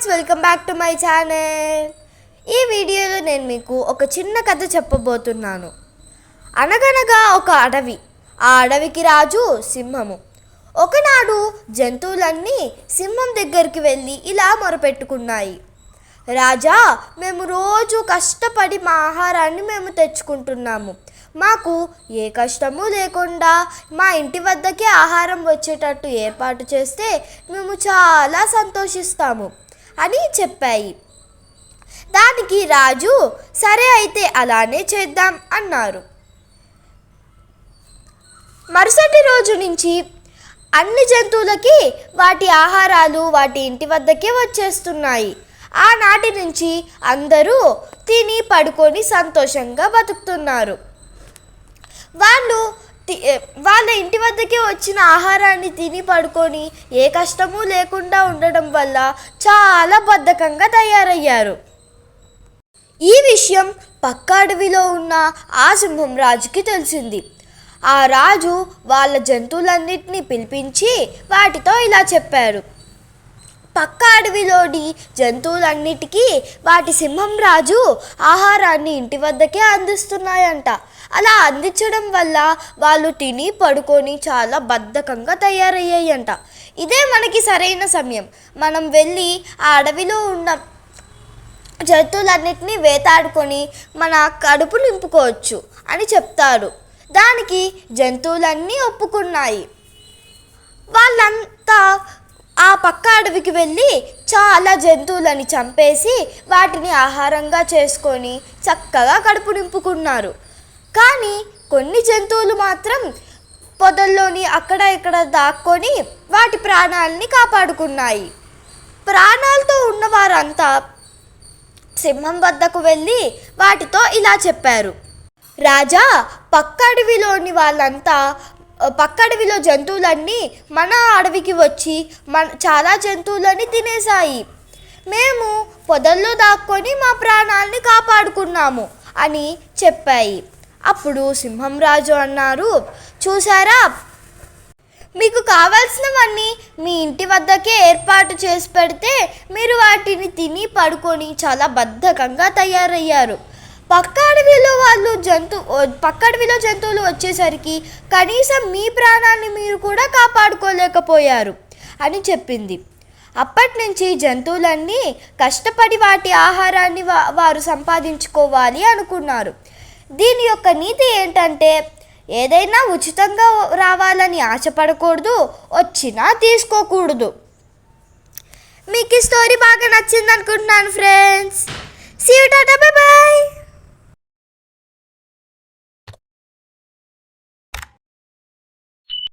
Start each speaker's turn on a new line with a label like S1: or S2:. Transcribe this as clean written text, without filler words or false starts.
S1: Friends, welcome back to my channel. ఈ వీడియోలో నేను మీకు ఒక చిన్న కథ చెప్పబోతున్నాను. అనగనగా ఒక అడవి. ఆ అడవికి రాజు సింహము. ఒకనాడు జంతువులన్నీ సింహం దగ్గరికి వెళ్ళి ఇలా మొరపెట్టుకున్నాయి. రాజా, మేము రోజు కష్టపడి మా ఆహారాన్ని మేము తెచ్చుకుంటున్నాము. మాకు ఏ కష్టము లేకుండా మా ఇంటి వద్దకే ఆహారం వచ్చేటట్టు ఏర్పాటు చేస్తే మేము చాలా సంతోషిస్తాము అని చెప్పాయి. దానికి రాజు సరే అయితే అలానే చేద్దాం అన్నారు. మరుసటి రోజు నుంచి అన్ని జంతువులకి వాటి ఆహారాలు వాటి ఇంటి వద్దకే వచ్చేస్తున్నాయి. ఆనాటి నుంచి అందరూ తిని పడుకొని సంతోషంగా బతుకుతున్నారు. వాళ్ళ ఇంటి వద్దకే వచ్చిన ఆహారాన్ని తిని పడుకొని ఏ కష్టము లేకుండా ఉండడం వల్ల చాలా బద్ధకంగా తయారయ్యారు. ఈ విషయం పక్క అడవిలో ఉన్న ఆ సింహం రాజుకి తెలిసింది. ఆ రాజు వాళ్ళ జంతువులన్నిటినీ పిలిపించి వాటితో ఇలా చెప్పారు. పక్క అడవిలోని జంతువులన్నిటికీ వాటి సింహం రాజు ఆహారాన్ని ఇంటి వద్దకే అందిస్తున్నాయంట. అలా అందించడం వల్ల వాళ్ళు తిని పడుకొని చాలా బద్ధకంగా తయారయ్యాయంట. ఇదే మనకి సరైన సమయం. మనం వెళ్ళి ఆ అడవిలో ఉన్న జంతువులన్నిటినీ వేటాడుకొని మన కడుపు నింపుకోవచ్చు అని చెప్తారు. దానికి జంతువులన్నీ ఒప్పుకున్నాయి. వాళ్ళంతా ఆ పక్క అడవికి వెళ్ళి చాలా జంతువులని చంపేసి వాటిని ఆహారంగా చేసుకొని చక్కగా కడుపు నింపుకున్నారు. కానీ కొన్ని జంతువులు మాత్రం పొదల్లోని అక్కడ ఇక్కడ దాక్కొని వాటి ప్రాణాలని కాపాడుకున్నాయి. ప్రాణాలతో ఉన్న వారంతా సింహం వద్దకు వెళ్ళి వాటితో ఇలా చెప్పారు. రాజా, పక్క అడవిలో జంతువులన్నీ మన అడవికి వచ్చి చాలా జంతువులని తినేశాయి. మేము పొదల్లో దాక్కొని మా ప్రాణాలని కాపాడుకున్నాము అని చెప్పాయి. అప్పుడు సింహం రాజు అన్నారు, చూసారా, మీకు కావాల్సినవన్నీ మీ ఇంటి వద్దకే ఏర్పాటు చేసి పెడితే మీరు వాటిని తిని పడుకొని చాలా బద్ధకంగా తయారయ్యారు. పక్క అడవిలో జంతువులు వచ్చేసరికి కనీసం మీ ప్రాణాన్ని మీరు కూడా కాపాడుకోలేకపోయారు అని చెప్పింది. అప్పటి నుంచి జంతువులన్నీ కష్టపడి వాటి ఆహారాన్ని వారు సంపాదించుకోవాలి అనుకున్నారు. దీని యొక్క నీతి ఏంటంటే ఏదైనా ఉచితంగా రావాలని ఆశపడకూడదు, వచ్చినా తీసుకోకూడదు. మీకు ఈ స్టోరీ బాగా నచ్చింది అనుకుంటున్నాను ఫ్రెండ్స్.